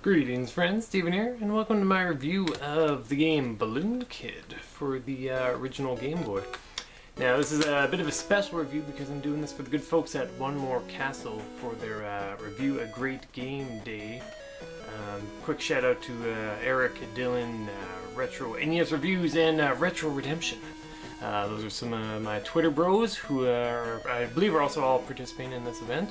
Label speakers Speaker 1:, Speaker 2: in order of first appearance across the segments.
Speaker 1: Greetings friends, Steven here, and welcome to my review of the game Balloon Kid for the original Game Boy. Now this is a bit of a special review because I'm doing this for the good folks at One More Castle for their review A Great Game Day. Quick shout out to Eric, Dylan, Retro NES Reviews, and Retro Redemption. Those are some of my Twitter bros who are, I believe, are also all participating in this event.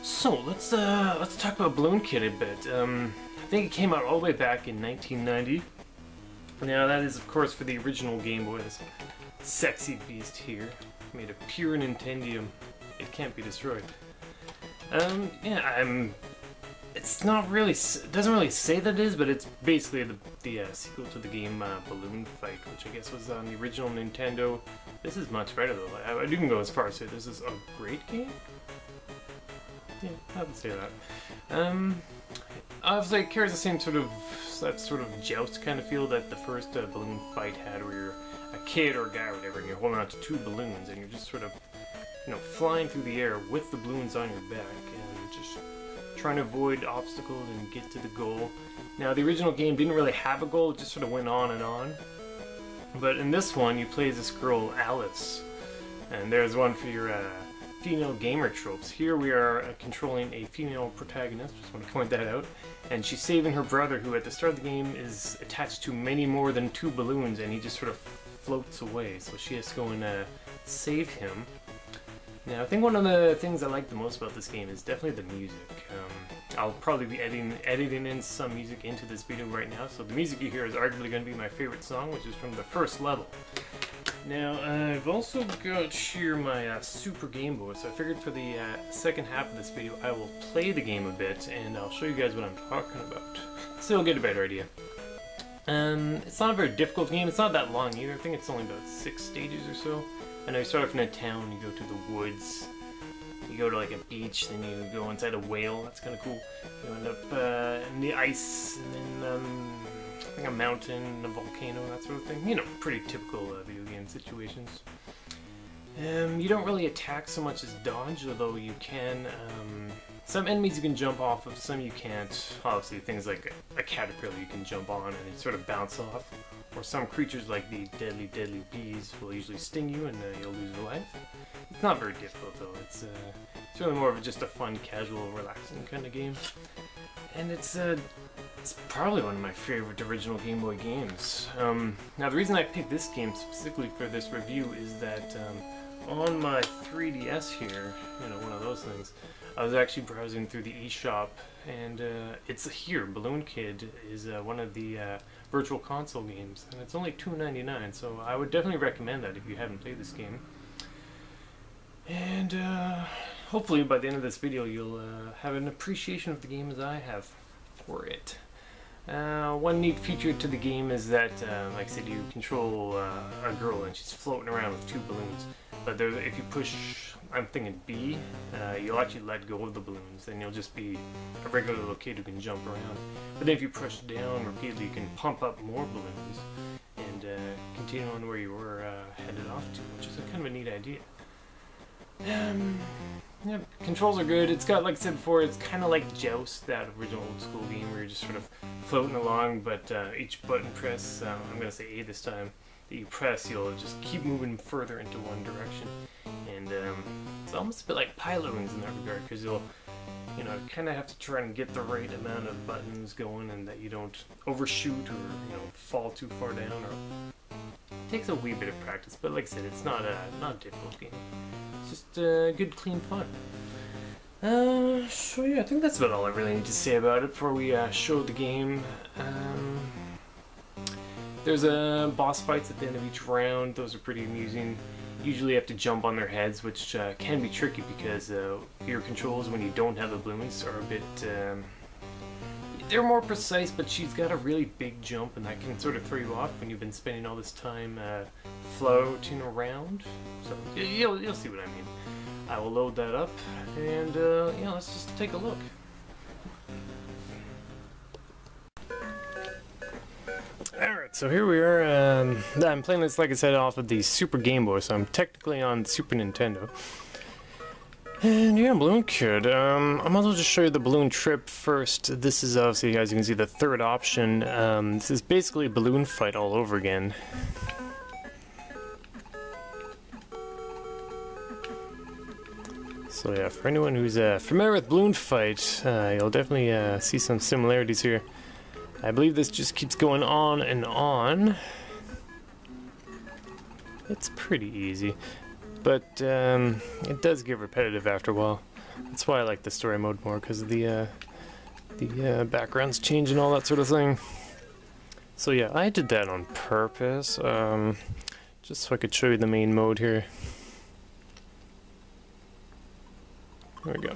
Speaker 1: So let's talk about Balloon Kid a bit. I think it came out all the way back in 1990. Now that is of course for the original Game Boy. This sexy beast here, made of pure Nintendium. It can't be destroyed. It's not really, it doesn't really say that it is, but it's basically the sequel to the game Balloon Fight, which I guess was on the original Nintendo. This is much better though. I didn't go as far as to say this is a great game. Yeah, I would say that. Obviously it carries the same sort of joust kind of feel that the first Balloon Fight had, where you're a kid or a guy or whatever, and you're holding on to two balloons, and you're just sort of, you know, flying through the air with the balloons on your back, and just trying to avoid obstacles and get to the goal. Now the original game didn't really have a goal, it just sort of went on and on. But in this one, you play as this girl, Alice, and there's one for your female gamer tropes. Here we are controlling a female protagonist, just want to point that out, and she's saving her brother, who at the start of the game is attached to many more than two balloons, and he just sort of floats away, so she has to go and save him. Now I think one of the things I like the most about this game is definitely the music. I'll probably be editing in some music into this video right now, so the music you hear is arguably going to be my favorite song, which is from the first level. Now, I've also got here my Super Game Boy, so I figured for the second half of this video I will play the game a bit, and I'll show you guys what I'm talking about, so you'll get a better idea. It's not a very difficult game, it's not that long either. I think it's only about 6 stages or so. I know you start off in a town, you go to the woods, you go to like a beach, then you go inside a whale, that's kind of cool. You end up in the ice, and then I think a mountain, a volcano, that sort of thing. You know, pretty typical video game situations. You don't really attack so much as dodge, although you can. Some enemies you can jump off of, some you can't. Obviously things like a caterpillar you can jump on and it sort of bounce off. Or some creatures like the deadly bees will usually sting you and you'll lose your life. It's not very difficult though, it's really more of just a fun, casual, relaxing kind of game. And it's probably one of my favorite original Game Boy games. Now the reason I picked this game specifically for this review is that on my 3DS here, you know, one of those things, I was actually browsing through the eShop, and it's here. Balloon Kid is one of the virtual console games, and it's only $2.99, so I would definitely recommend that if you haven't played this game. And hopefully by the end of this video you'll have an appreciation of the game as I have for it. One neat feature to the game is that, like I said, you control a girl and she's floating around with two balloons. But if you push, I'm thinking B, you'll actually let go of the balloons, then you'll just be a regular little kid who can jump around. But then if you push down repeatedly, you can pump up more balloons and continue on where you were headed off to, which is a kind of a neat idea. Yeah, controls are good. It's got, like I said before, it's kind of like Joust, that original old school game where you're just sort of floating along, but each button press, I'm going to say A this time, that you press, you'll just keep moving further into one direction. And it's almost a bit like pilot wings in that regard, because you'll, you know, kind of have to try and get the right amount of buttons going, and that you don't overshoot or, you know, fall too far down. Or it takes a wee bit of practice, but like I said, it's not a difficult game. It's just good, clean fun. So yeah, I think that's about all I really need to say about it before we show the game. There's boss fights at the end of each round. Those are pretty amusing. Usually you have to jump on their heads, which can be tricky because your controls when you don't have the balloons are a bit... they're more precise, but she's got a really big jump, and that can sort of throw you off when you've been spending all this time floating around. So you'll see what I mean. I will load that up, and yeah, let's just take a look. Alright, so here we are. I'm playing this, like I said, off of the Super Game Boy, so I'm technically on Super Nintendo. And yeah, balloon kid. I might as well just show you the balloon trip first. This is obviously, as you can see, the third option. This is basically a balloon fight all over again. So yeah, for anyone who's familiar with balloon fight, you'll definitely see some similarities here. I believe this just keeps going on and on. It's pretty easy, but it does get repetitive after a while. That's why I like the story mode more, because of the backgrounds change and all that sort of thing. So yeah, I did that on purpose, just so I could show you the main mode here. There we go.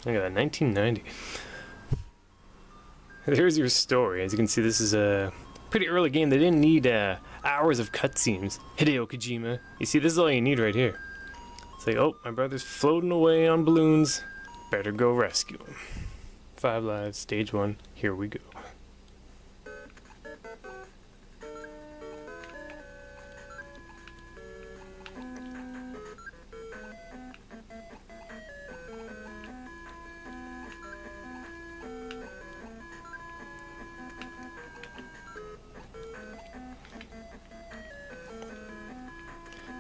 Speaker 1: Look at that, 1990. There's your story. As you can see, this is a pretty early game. They didn't need hours of cutscenes. Hideo Kojima. You see, this is all you need right here. It's like, oh, my brother's floating away on balloons. Better go rescue him. 5 lives, stage 1. Here we go.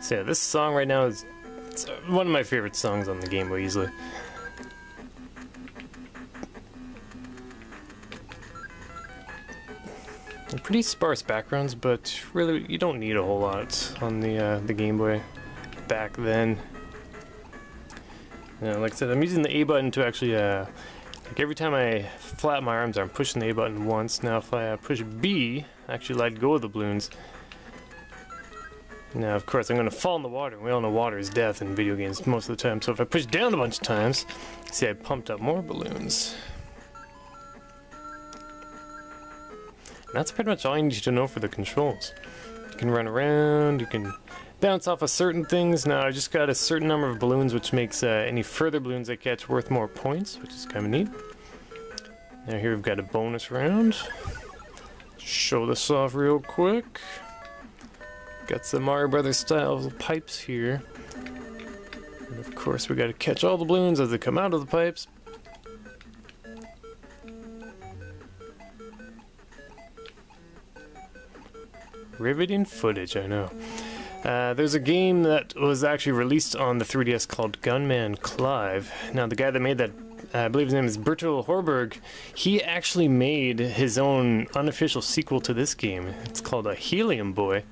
Speaker 1: So yeah, this song right now is one of my favorite songs on the Game Boy, easily. They're pretty sparse backgrounds, but really you don't need a whole lot on the Game Boy back then. Like I said, I'm using the A button to actually, like every time I flap my arms, I'm pushing the A button once. Now if I push B, I actually let go of the balloons. Now, of course, I'm going to fall in the water. We all know water is death in video games most of the time. So if I push down a bunch of times, see, I pumped up more balloons. And that's pretty much all you need to know for the controls. You can run around, you can bounce off of certain things. Now, I just got a certain number of balloons, which makes any further balloons I catch worth more points, which is kind of neat. Now here we've got a bonus round. Show this off real quick. Got some Mario Brothers style pipes here. And of course we gotta catch all the balloons as they come out of the pipes. Riveting footage, I know. There's a game that was actually released on the 3DS called Gunman Clive. Now the guy that made that, I believe his name is Bertil Horberg, he actually made his own unofficial sequel to this game. It's called Helium Boy.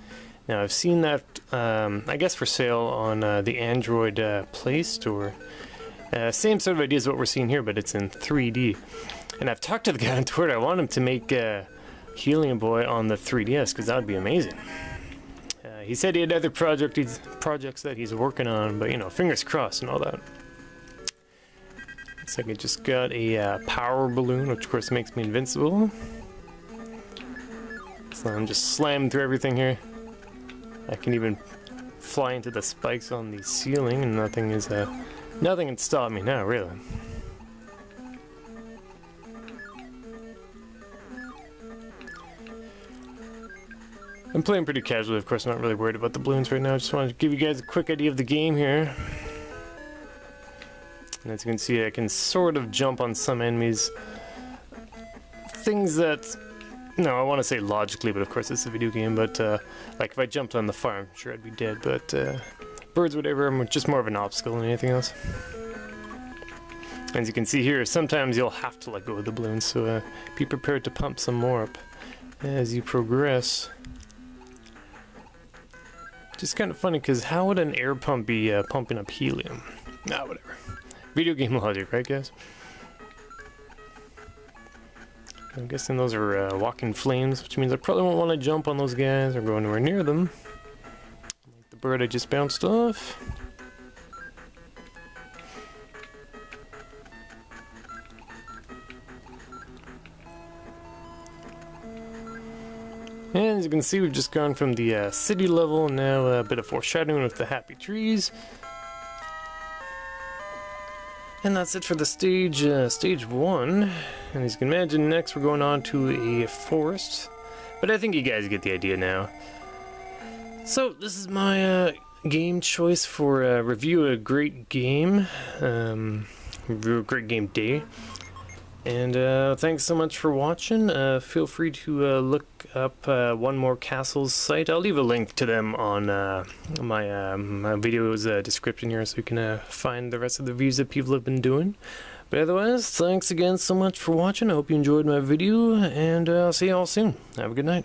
Speaker 1: Now I've seen that, I guess for sale on the Android Play Store. Same sort of idea as what we're seeing here, but it's in 3D. And I've talked to the guy on Twitter. I want him to make Helium Boy on the 3DS, because that would be amazing. He said he had other projects that he's working on, but you know, fingers crossed and all that. Looks like I just got a power balloon, which of course makes me invincible. So I'm just slamming through everything here. I can even fly into the spikes on the ceiling, and nothing can stop me now, really. I'm playing pretty casually, of course. I'm not really worried about the balloons right now. I just wanted to give you guys a quick idea of the game here. And as you can see, I can sort of jump on some enemies. Things that, no, I want to say logically, but of course it's a video game, but like if I jumped on the farm, I'm sure I'd be dead, but birds, whatever, I'm just more of an obstacle than anything else. As you can see here, sometimes you'll have to let go of the balloons, so be prepared to pump some more up as you progress. Just kind of funny, because how would an air pump be pumping up helium? Nah, whatever. Video game logic, right guys? I'm guessing those are walking flames, which means I probably won't want to jump on those guys or go anywhere near them. Like the bird I just bounced off. And as you can see, we've just gone from the city level, now a bit of foreshadowing with the happy trees. And that's it for the stage 1. And as you can imagine, next we're going on to a forest. But I think you guys get the idea now. So, this is my game choice for review a great game, review a great game day. And thanks so much for watching. Feel free to look up One More Castle's site. I'll leave a link to them on my video's description here, so you can find the rest of the views that people have been doing. But otherwise, thanks again so much for watching. I hope you enjoyed my video, and I'll see you all soon. Have a good night.